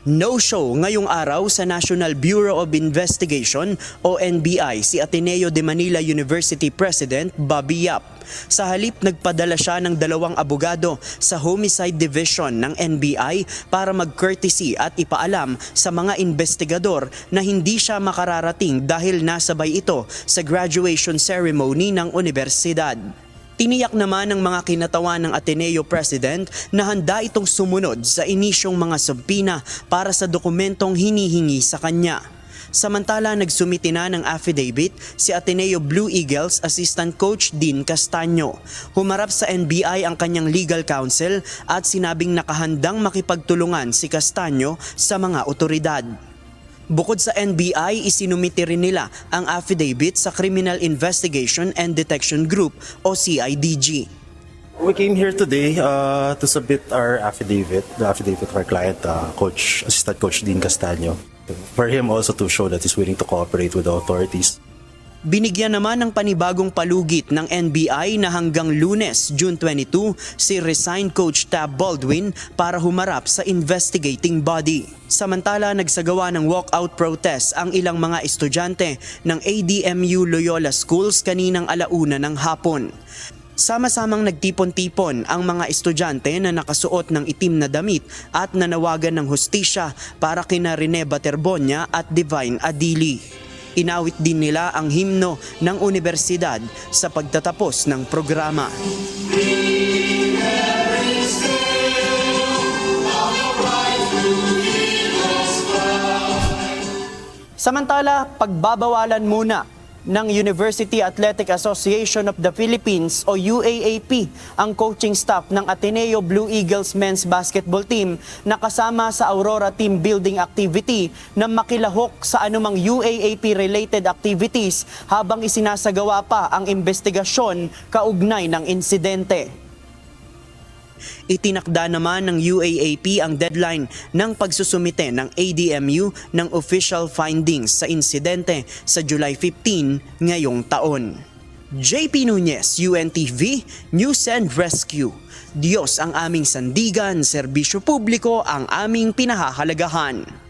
No-show ngayong araw sa National Bureau of Investigation o NBI si Ateneo de Manila University President Bobby Yap. Sa halip nagpadala siya ng 2 abogado sa Homicide Division ng NBI para mag-courtesy at ipaalam sa mga investigador na hindi siya makararating dahil nasabay ito sa graduation ceremony ng universidad. Tiniyak naman ng mga kinatawan ng Ateneo President na handa itong sumunod sa inisyong mga subpina para sa dokumentong hinihingi sa kanya. Samantala, nagsumiti na ng affidavit si Ateneo Blue Eagles Assistant Coach Dean Castaño. Humarap sa NBI ang kanyang legal counsel at sinabing nakahandang makipagtulungan si Castaño sa mga otoridad. Bukod sa NBI, isinumiti rin nila ang affidavit sa Criminal Investigation and Detection Group o CIDG. We came here today to submit our affidavit, the affidavit of our client, Assistant Coach Dean Castaño, for him also to show that he's willing to cooperate with the authorities. Binigyan naman ng panibagong palugit ng NBI na hanggang Lunes, June 22, si resigned Coach Tab Baldwin para humarap sa investigating body. Samantala, nagsagawa ng walkout protest ang ilang mga estudyante ng ADMU Loyola Schools kaninang 1:00 ng hapon. Sama-samang nagtipon-tipon ang mga estudyante na nakasuot ng itim na damit at nanawagan ng hustisya para kina Rene Baterbonia at Divine Adili. Inawit din nila ang himno ng universidad sa pagtatapos ng programa. Samantala, pagbabawalan muna ng University Athletic Association of the Philippines o UAAP ang coaching staff ng Ateneo Blue Eagles men's basketball team na kasama sa Aurora team building activity na makilahok sa anumang UAAP-related activities habang isinasagawa pa ang investigasyon kaugnay ng insidente. Itinakda naman ng UAAP ang deadline ng pagsusumite ng ADMU ng official findings sa insidente sa July 15 ngayong taon. JP Nunez, UNTV, News and Rescue. Diyos ang aming sandigan, serbisyo publiko ang aming pinahahalagahan.